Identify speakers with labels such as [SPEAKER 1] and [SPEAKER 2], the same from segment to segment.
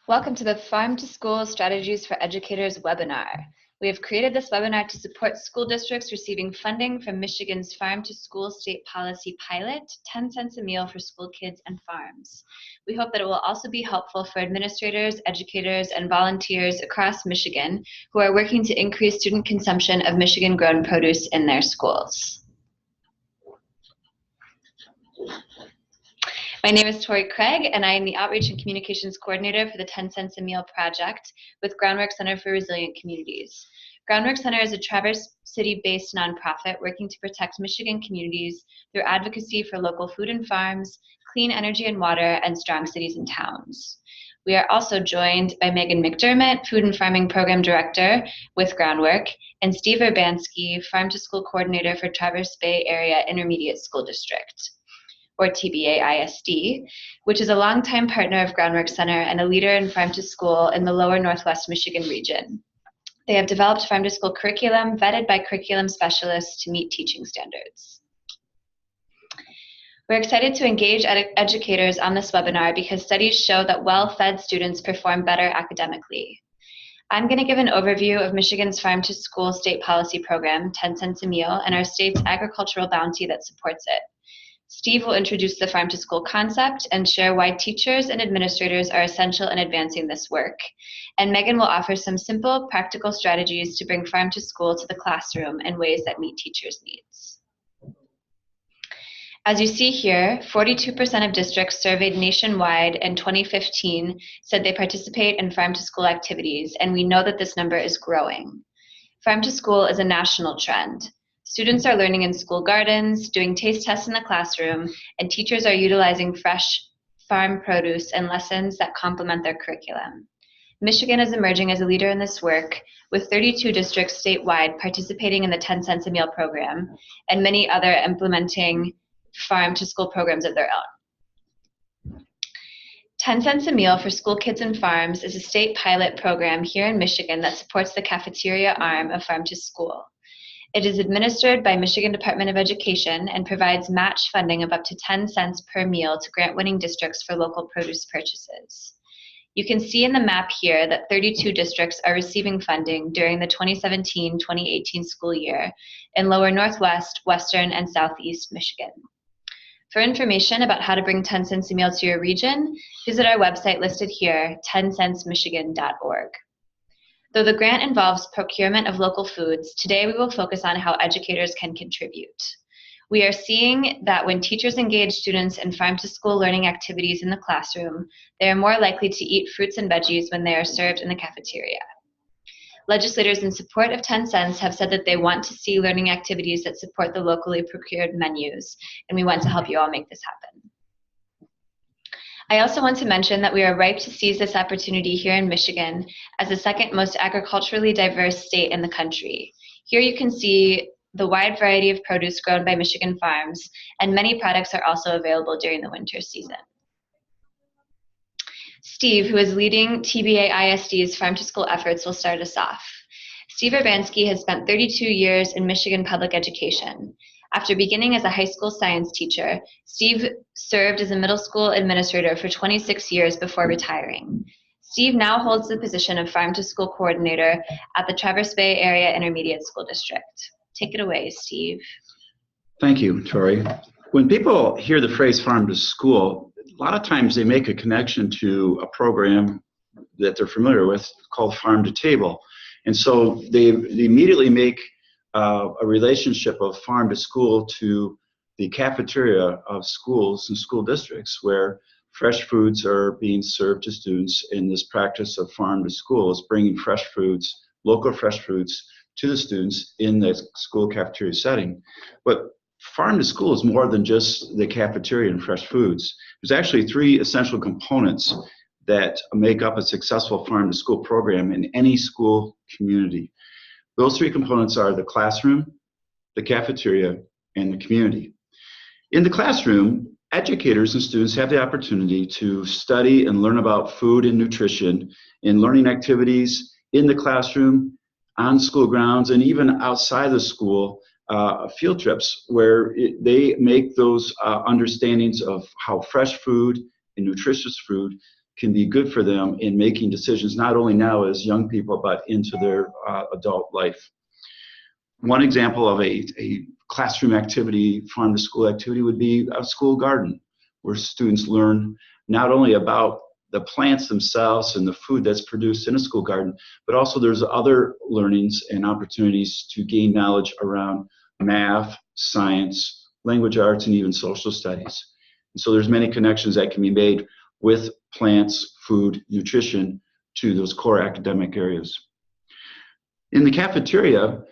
[SPEAKER 1] Welcome to the Farm to School Strategies for Educators webinar. We have created this webinar to support school districts receiving funding from Michigan's Farm to School State Policy Pilot, 10 cents a meal for school kids and farms. We hope that it will also be helpful for administrators, educators, and volunteers across Michigan who are working to increase student consumption of Michigan-grown produce in their schools. My name is Tori Craig, and I am the Outreach and Communications Coordinator for the 10 Cents a Meal project with Groundwork Center for Resilient Communities. Groundwork Center is a Traverse City-based nonprofit working to protect Michigan communities through advocacy for local food and farms, clean energy and water, and strong cities and towns. We are also joined by Megan McDermott, Food and Farming Program Director with Groundwork, and Steve Urbanski, Farm to School Coordinator for Traverse Bay Area Intermediate School District, or TBA-ISD, which is a longtime partner of Groundwork Center and a leader in Farm to School in the lower Northwest Michigan region. They have developed Farm to School curriculum vetted by curriculum specialists to meet teaching standards. We're excited to engage educators on this webinar because studies show that well-fed students perform better academically. I'm going to give an overview of Michigan's Farm to School State Policy Program, 10 cents a meal, and our state's agricultural bounty that supports it. Steve will introduce the Farm to School concept and share why teachers and administrators are essential in advancing this work. And Megan will offer some simple, practical strategies to bring Farm to School to the classroom in ways that meet teachers' needs. As you see here, 42% of districts surveyed nationwide in 2015 said they participate in Farm to School activities, and we know that this number is growing. Farm to School is a national trend. Students are learning in school gardens, doing taste tests in the classroom, and teachers are utilizing fresh farm produce in lessons that complement their curriculum. Michigan is emerging as a leader in this work, with 32 districts statewide participating in the 10 cents a meal program, and many other implementing farm to school programs of their own. 10 cents a meal for school kids and farms is a state pilot program here in Michigan that supports the cafeteria arm of Farm to School. It is administered by Michigan Department of Education and provides match funding of up to 10 cents per meal to grant-winning districts for local produce purchases. You can see in the map here that 32 districts are receiving funding during the 2017-2018 school year in lower Northwest, Western, and Southeast Michigan. For information about how to bring 10 cents a meal to your region, visit our website listed here, 10centsmichigan.org. Though the grant involves procurement of local foods, today we will focus on how educators can contribute. We are seeing that when teachers engage students in farm to school learning activities in the classroom, they are more likely to eat fruits and veggies when they are served in the cafeteria. Legislators in support of 10 cents have said that they want to see learning activities that support the locally procured menus, and we want to help you all make this happen. I also want to mention that we are ripe to seize this opportunity here in Michigan as the second most agriculturally diverse state in the country. Here you can see the wide variety of produce grown by Michigan farms, and many products are also available during the winter season. Steve, who is leading TBA-ISD's Farm to School efforts, will start us off. Steve Urbanski has spent 32 years in Michigan public education. After beginning as a high school science teacher, Steve served as a middle school administrator for 26 years before retiring. Steve now holds the position of Farm to School Coordinator at the Traverse Bay Area Intermediate School District. Take it away, Steve.
[SPEAKER 2] Thank you, Tori. When people hear the phrase farm to school, a lot of times they make a connection to a program that they're familiar with called farm to table. And so they immediately make a relationship of farm to school to the cafeteria of schools and school districts where fresh foods are being served to students in this practice of farm to school, is bringing fresh foods, local fresh foods, to the students in the school cafeteria setting. But farm to school is more than just the cafeteria and fresh foods. There's actually three essential components that make up a successful farm to school program in any school community. Those three components are the classroom, the cafeteria, and the community. In the classroom, educators and students have the opportunity to study and learn about food and nutrition in learning activities in the classroom, on school grounds, and even outside the school field trips where they make those understandings of how fresh food and nutritious food can be good for them in making decisions, not only now as young people, but into their adult life. One example of a classroom activity, farm to school activity, would be a school garden, where students learn not only about the plants themselves and the food that's produced in a school garden, but also there's other learnings and opportunities to gain knowledge around math, science, language arts, and even social studies. And so there's many connections that can be made with plants, food, nutrition to those core academic areas. In the cafeteria,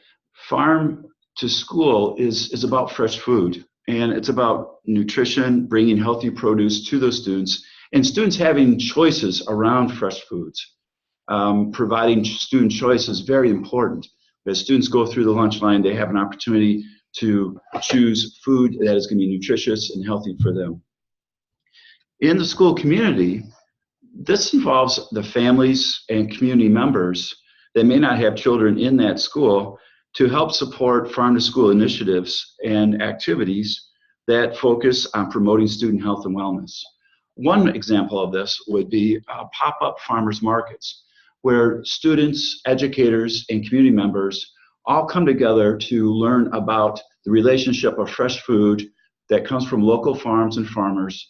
[SPEAKER 2] farm to school is about fresh food, and it's about nutrition, bringing healthy produce to those students, and students having choices around fresh foods. Providing student choice is very important. As students go through the lunch line, they have an opportunity to choose food that is going to be nutritious and healthy for them. In the school community, this involves the families and community members that may not have children in that school to help support farm-to-school initiatives and activities that focus on promoting student health and wellness. One example of this would be pop-up farmers markets, where students, educators, and community members all come together to learn about the relationship of fresh food that comes from local farms and farmers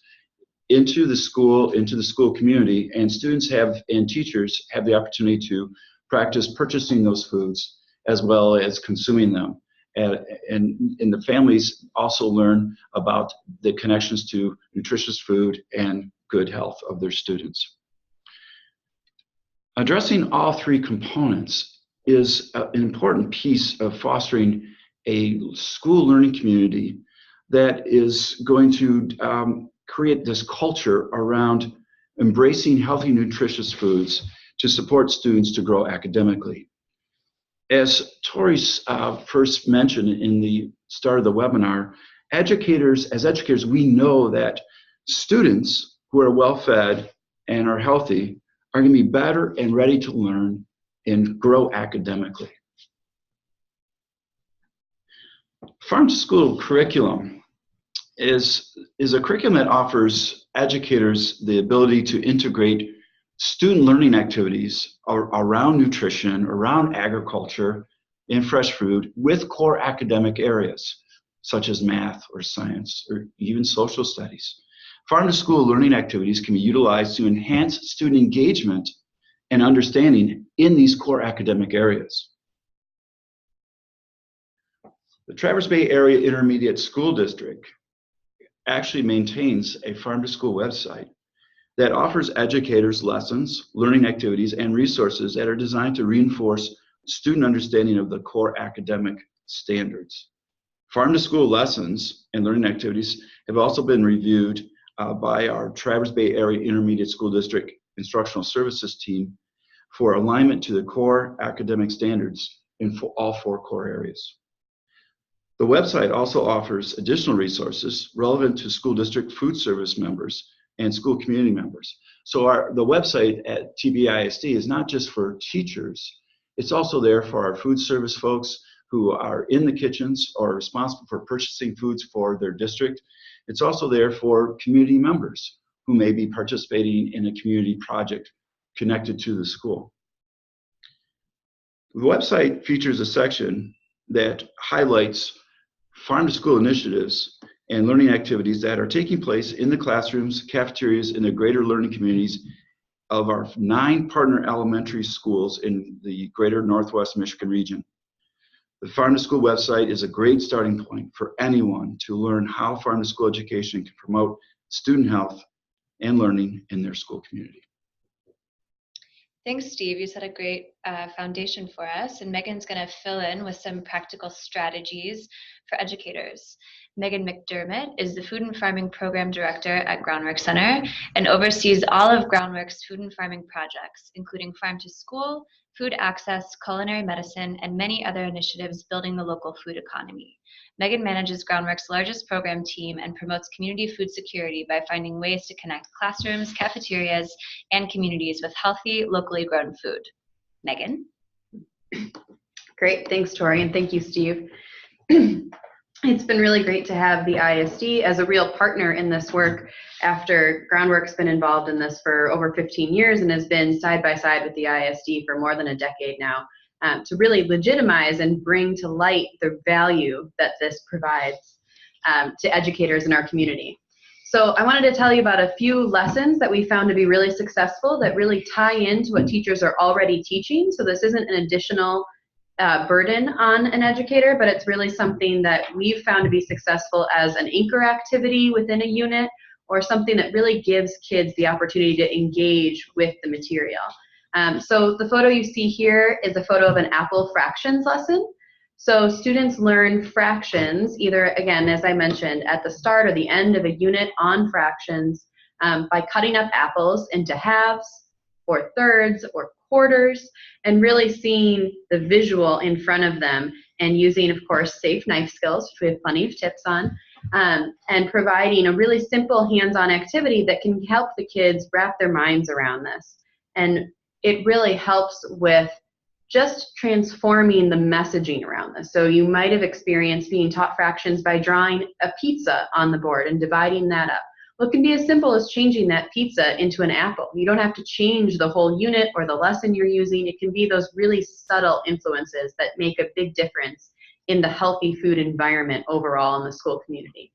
[SPEAKER 2] into the school community, and students and teachers have the opportunity to practice purchasing those foods as well as consuming them. And the families also learn about the connections to nutritious food and good health of their students. Addressing all three components is an important piece of fostering a school learning community that is going to create this culture around embracing healthy, nutritious foods to support students to grow academically. As Tori first mentioned in the start of the webinar, as educators, we know that students who are well-fed and are healthy are going to be better and ready to learn and grow academically. Farm to school curriculum is a curriculum that offers educators the ability to integrate student learning activities around nutrition, around agriculture, and fresh food with core academic areas, such as math or science or even social studies. Farm to school learning activities can be utilized to enhance student engagement and understanding in these core academic areas. The Traverse Bay Area Intermediate School District actually maintains a farm to school website that offers educators lessons, learning activities, and resources that are designed to reinforce student understanding of the core academic standards. Farm to school lessons and learning activities have also been reviewed by our Traverse Bay Area Intermediate School District Instructional Services team for alignment to the core academic standards in all four core areas. The website also offers additional resources relevant to school district food service members and school community members. So the website at TBISD is not just for teachers, it's also there for our food service folks who are in the kitchens or responsible for purchasing foods for their district. It's also there for community members who may be participating in a community project connected to the school. The website features a section that highlights farm to school initiatives and learning activities that are taking place in the classrooms, cafeterias, and the greater learning communities of our 9 partner elementary schools in the greater Northwest Michigan region. The Farm to School website is a great starting point for anyone to learn how farm to school education can promote student health and learning in their school community.
[SPEAKER 1] Thanks, Steve. You set a great foundation for us, and Megan's going to fill in with some practical strategies for educators. Megan McDermott is the Food and Farming Program Director at Groundwork Center and oversees all of Groundwork's food and farming projects, including Farm to School, food access, culinary medicine, and many other initiatives building the local food economy. Megan manages Groundwork's largest program team and promotes community food security by finding ways to connect classrooms, cafeterias, and communities with healthy, locally grown food. Megan?
[SPEAKER 3] Great, thanks, Tori, and thank you, Steve. It's been really great to have the ISD as a real partner in this work after Groundwork's been involved in this for over 15 years and has been side by side with the ISD for more than a decade now, to really legitimize and bring to light the value that this provides to educators in our community. So I wanted to tell you about a few lessons that we found to be really successful that really tie into what teachers are already teaching. So this isn't an additional burden on an educator, but it's really something that we've found to be successful as an anchor activity within a unit, or something that really gives kids the opportunity to engage with the material. So the photo you see here is a photo of an apple fractions lesson. So students learn fractions either, again, as I mentioned, at the start or the end of a unit on fractions by cutting up apples into halves or thirds or quarters, and really seeing the visual in front of them and using, of course, safe knife skills, which we have plenty of tips on, and providing a really simple hands-on activity that can help the kids wrap their minds around this. And it really helps with just transforming the messaging around this. So you might have experienced being taught fractions by drawing a pizza on the board and dividing that up. Well, it can be as simple as changing that pizza into an apple. You don't have to change the whole unit or the lesson you're using. It can be those really subtle influences that make a big difference in the healthy food environment overall in the school community.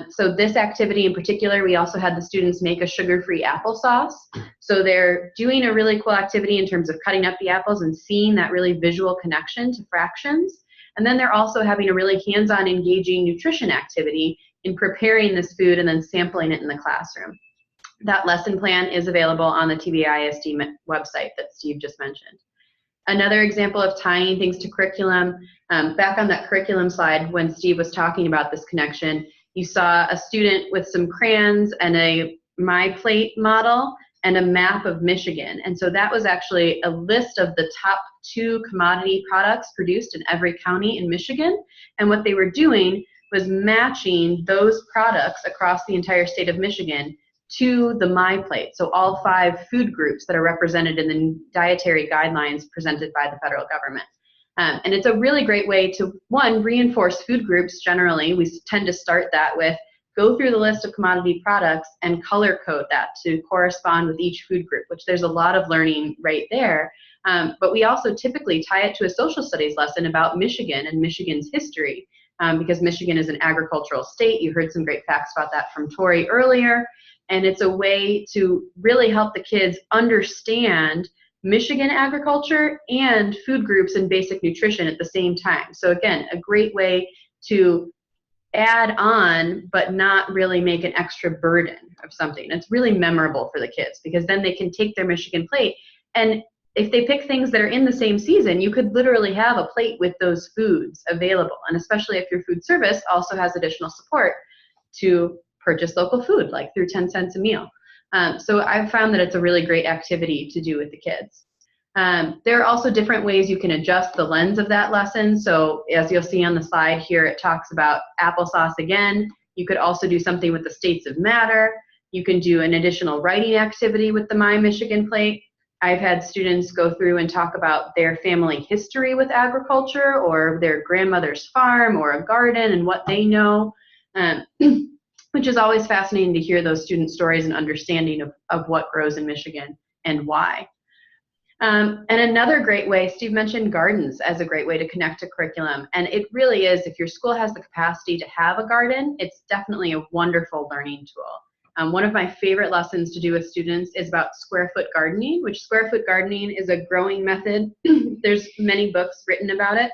[SPEAKER 3] So this activity in particular, we also had the students make a sugar-free applesauce. So they're doing a really cool activity in terms of cutting up the apples and seeing that really visual connection to fractions. And then they're also having a really hands-on engaging nutrition activity in preparing this food and then sampling it in the classroom. That lesson plan is available on the TBISD website that Steve just mentioned. Another example of tying things to curriculum, back on that curriculum slide when Steve was talking about this connection, you saw a student with some crayons and a My Plate model and a map of Michigan. And so that was actually a list of the top 2 commodity products produced in every county in Michigan. And what they were doing was matching those products across the entire state of Michigan to the My Plate. So all 5 food groups that are represented in the dietary guidelines presented by the federal government. And it's a really great way to, one, reinforce food groups generally. We tend to start that with go through the list of commodity products and color code that to correspond with each food group, which there's a lot of learning right there. But we also typically tie it to a social studies lesson about Michigan and Michigan's history, because Michigan is an agricultural state. You heard some great facts about that from Tori earlier. And it's a way to really help the kids understand Michigan agriculture and food groups and basic nutrition at the same time. So again, a great way to add on, but not really make an extra burden of something. It's really memorable for the kids because then they can take their Michigan plate. And if they pick things that are in the same season, you could literally have a plate with those foods available. And especially if your food service also has additional support to purchase local food, like through 10 cents a meal. So I've found that it's a really great activity to do with the kids. There are also different ways you can adjust the lens of that lesson. So as you'll see on the slide here, it talks about applesauce again. You could also do something with the states of matter. You can do an additional writing activity with the My Michigan Plate. I've had students go through and talk about their family history with agriculture or their grandmother's farm or a garden and what they know. Which is always fascinating to hear those student stories and understanding of what grows in Michigan and why. And another great way, Steve mentioned gardens as a great way to connect to curriculum. And it really is, if your school has the capacity to have a garden, it's definitely a wonderful learning tool. One of my favorite lessons to do with students is about square foot gardening, which square foot gardening is a growing method. There's many books written about it.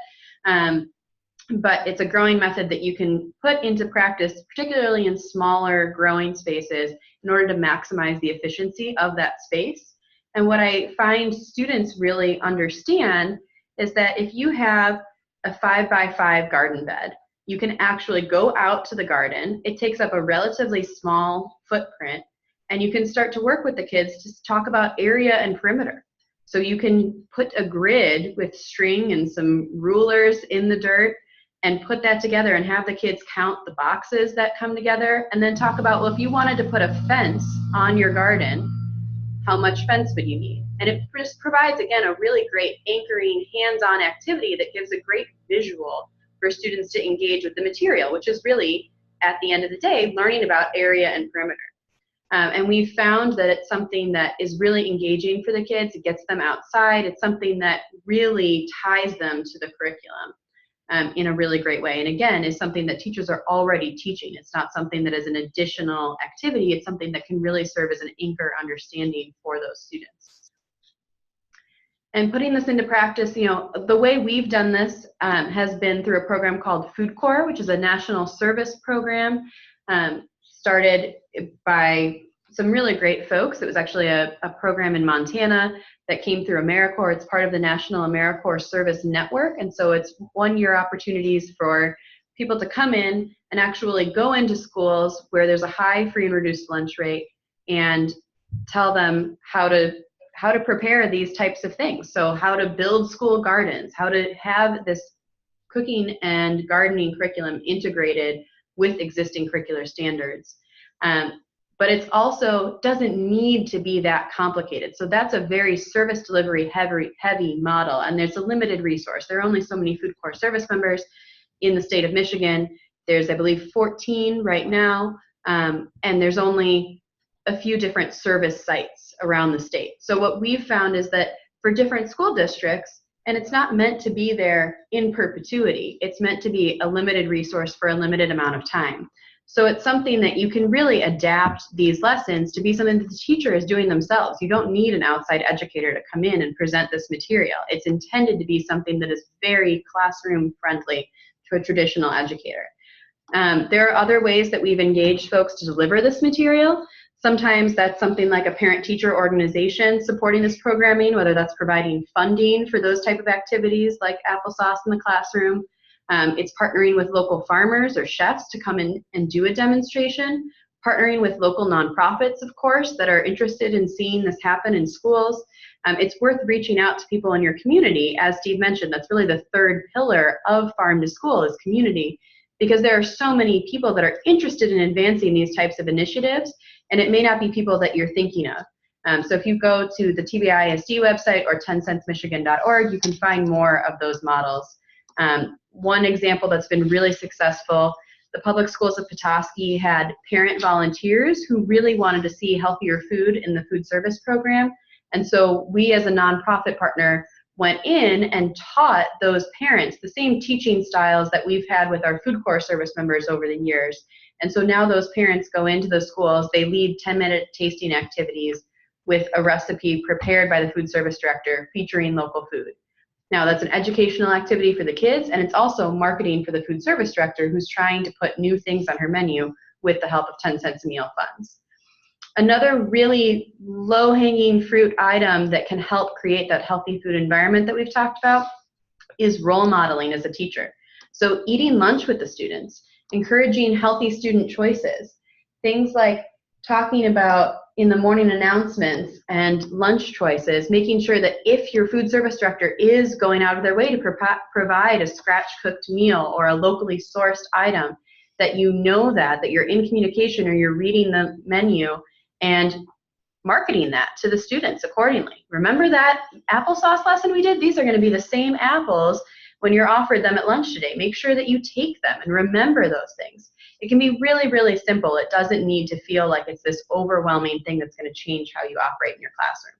[SPEAKER 3] But it's a growing method that you can put into practice, particularly in smaller growing spaces, in order to maximize the efficiency of that space. And what I find students really understand is that if you have a 5x5 garden bed, you can actually go out to the garden. It takes up a relatively small footprint, and you can start to work with the kids to talk about area and perimeter. So you can put a grid with string and some rulers in the dirt and put that together and have the kids count the boxes that come together and then talk about, well, if you wanted to put a fence on your garden, how much fence would you need? And it just provides, again, a really great anchoring hands-on activity that gives a great visual for students to engage with the material, which is really, at the end of the day, learning about area and perimeter. And we found that it's something that is really engaging for the kids. It gets them outside. It's something that really ties them to the curriculum in a really great way. And again, is something that teachers are already teaching. It's not something that is an additional activity. It's something that can really serve as an anchor understanding for those students. And putting this into practice, you know, the way we've done this has been through a program called Food Corps, which is a national service program started by some really great folks. It was actually a program in Montana that came through AmeriCorps. It's part of the National AmeriCorps Service Network, and so it's one-year opportunities for people to come in and actually go into schools where there's a high free and reduced lunch rate and tell them how to prepare these types of things. So how to build school gardens, how to have this cooking and gardening curriculum integrated with existing curricular standards. But it's also doesn't need to be that complicated. So that's a very service delivery heavy model, and there's a limited resource. There are only so many Food Corps service members in the state of Michigan. There's, I believe, 14 right now, and there's only a few different service sites around the state. So what we've found is that for different school districts, and it's not meant to be there in perpetuity, it's meant to be a limited resource for a limited amount of time. So it's something that you can really adapt these lessons to be something that the teacher is doing themselves. You don't need an outside educator to come in and present this material. It's intended to be something that is very classroom friendly to a traditional educator. There are other ways that we've engaged folks to deliver this material. Sometimes that's something like a parent-teacher organization supporting this programming, whether that's providing funding for those type of activities like applesauce in the classroom. It's partnering with local farmers or chefs to come in and do a demonstration, partnering with local nonprofits, of course, that are interested in seeing this happen in schools. It's worth reaching out to people in your community. As Steve mentioned, that's really the third pillar of Farm to School is community, because there are so many people that are interested in advancing these types of initiatives, and it may not be people that you're thinking of. So if you go to the TBISD website or 10centsmichigan.org, you can find more of those models. One example that's been really successful, the public schools of Petoskey had parent volunteers who really wanted to see healthier food in the food service program. And so we as a nonprofit partner went in and taught those parents the same teaching styles that we've had with our Food Corps service members over the years. And so now those parents go into the schools, they lead 10-minute tasting activities with a recipe prepared by the food service director featuring local food. Now that's an educational activity for the kids, and it's also marketing for the food service director who's trying to put new things on her menu with the help of 10 cents a meal funds. Another really low-hanging fruit item that can help create that healthy food environment that we've talked about is role modeling as a teacher. So eating lunch with the students, encouraging healthy student choices, things like talking about in the morning announcements and lunch choices, making sure that if your food service director is going out of their way to provide a scratch-cooked meal or a locally sourced item, that you know that you're in communication or you're reading the menu and marketing that to the students accordingly. Remember that applesauce lesson we did? These are going to be the same apples when you're offered them at lunch today. Make sure that you take them and remember those things. It can be really, really simple. It doesn't need to feel like it's this overwhelming thing that's going to change how you operate in your classroom.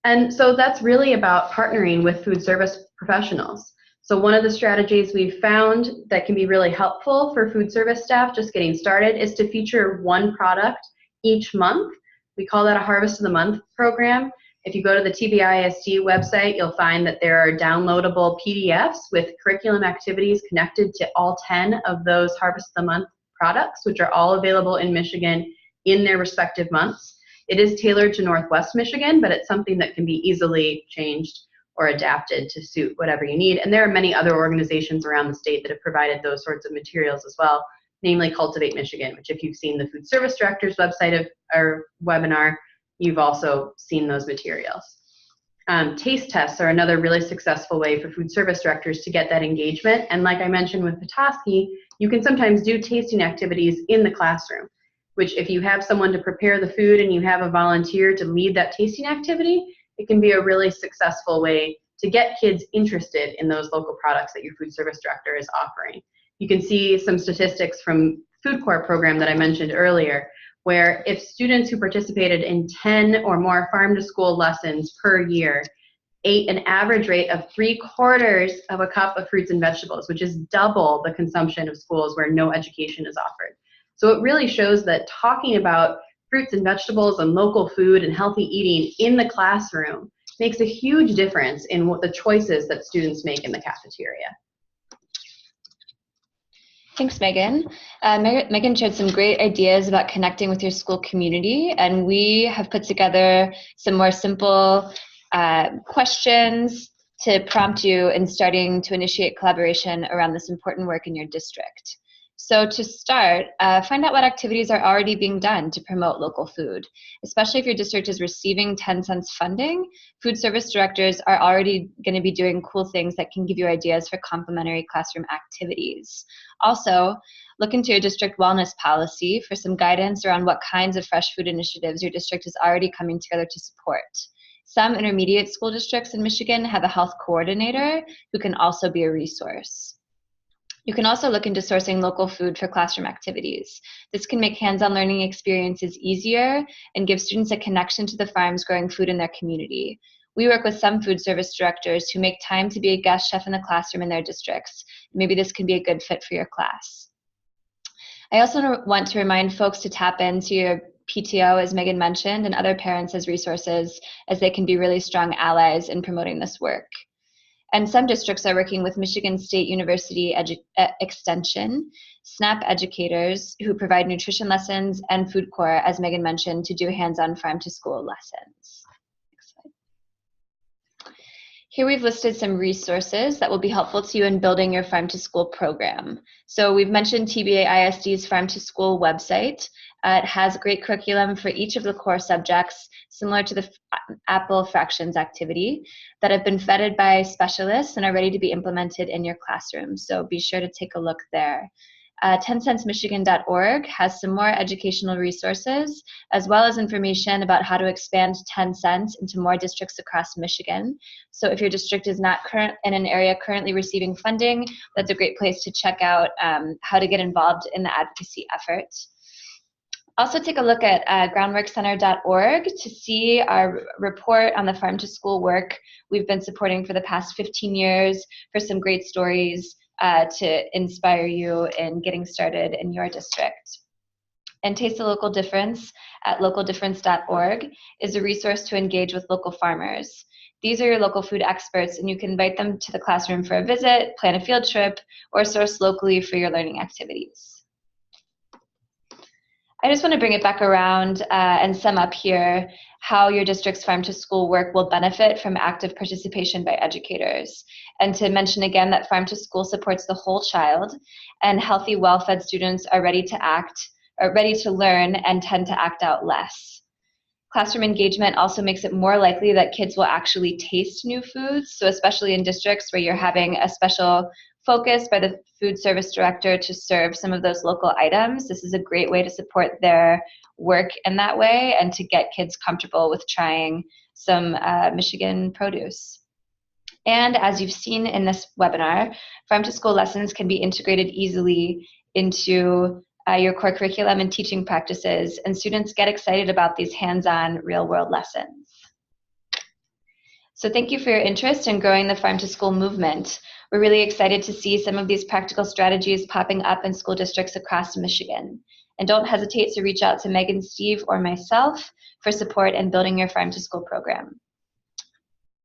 [SPEAKER 3] And so that's really about partnering with food service professionals. So one of the strategies we've found that can be really helpful for food service staff just getting started is to feature one product each month. We call that a Harvest of the Month program. If you go to the TBISD website, you'll find that there are downloadable PDFs with curriculum activities connected to all 10 of those Harvest of the Month products, which are all available in Michigan in their respective months. It is tailored to Northwest Michigan, but it's something that can be easily changed or adapted to suit whatever you need. And there are many other organizations around the state that have provided those sorts of materials as well, namely Cultivate Michigan, which if you've seen the food service director's website of our webinar, you've also seen those materials. Taste tests are another really successful way for food service directors to get that engagement. And like I mentioned with Petoskey, you can sometimes do tasting activities in the classroom, which if you have someone to prepare the food and you have a volunteer to lead that tasting activity, it can be a really successful way to get kids interested in those local products that your food service director is offering. You can see some statistics from Food Corps program that I mentioned earlier, where if students who participated in 10 or more farm to school lessons per year ate an average rate of 3/4 of a cup of fruits and vegetables, which is double the consumption of schools where no education is offered. So it really shows that talking about fruits and vegetables and local food and healthy eating in the classroom makes a huge difference in what the choices that students make in the cafeteria.
[SPEAKER 1] Thanks, Megan. Megan shared some great ideas about connecting with your school community, and we have put together some more simple questions to prompt you in starting to initiate collaboration around this important work in your district. So to start, find out what activities are already being done to promote local food. Especially if your district is receiving 10 cents funding, food service directors are already going to be doing cool things that can give you ideas for complementary classroom activities. Also, look into your district wellness policy for some guidance around what kinds of fresh food initiatives your district is already coming together to support. Some intermediate school districts in Michigan have a health coordinator who can also be a resource. You can also look into sourcing local food for classroom activities. This can make hands-on learning experiences easier and give students a connection to the farms growing food in their community. We work with some food service directors who make time to be a guest chef in the classroom in their districts. Maybe this can be a good fit for your class. I also want to remind folks to tap into your PTO, as Megan mentioned, and other parents as resources, as they can be really strong allies in promoting this work. And some districts are working with Michigan State University Extension, SNAP educators who provide nutrition lessons, and Food Corps, as Megan mentioned, to do hands-on farm-to-school lessons. Next slide. Here we've listed some resources that will be helpful to you in building your farm-to-school program. So we've mentioned TBA ISD's farm-to-school website. It has a great curriculum for each of the core subjects, similar to the Apple Fractions activity, that have been vetted by specialists and are ready to be implemented in your classroom. So be sure to take a look there. 10centsmichigan.org has some more educational resources, as well as information about how to expand 10 cents into more districts across Michigan. So if your district is not in an area currently receiving funding, that's a great place to check out how to get involved in the advocacy effort. Also take a look at groundworkcenter.org to see our report on the farm to school work we've been supporting for the past 15 years for some great stories to inspire you in getting started in your district. And Taste the Local Difference at localdifference.org is a resource to engage with local farmers. These are your local food experts, and you can invite them to the classroom for a visit, plan a field trip, or source locally for your learning activities. I just want to bring it back around and sum up here how your district's farm to school work will benefit from active participation by educators. And to mention again that farm to school supports the whole child, and healthy, well-fed students are ready to learn and tend to act out less. Classroom engagement also makes it more likely that kids will actually taste new foods. So especially in districts where you're having a special focus by the food service director to serve some of those local items, this is a great way to support their work in that way and to get kids comfortable with trying some Michigan produce. And as you've seen in this webinar, farm to school lessons can be integrated easily into your core curriculum and teaching practices, and students get excited about these hands-on real-world lessons. So thank you for your interest in growing the farm to school movement. We're really excited to see some of these practical strategies popping up in school districts across Michigan. And don't hesitate to reach out to Megan, Steve, or myself for support in building your farm to school program.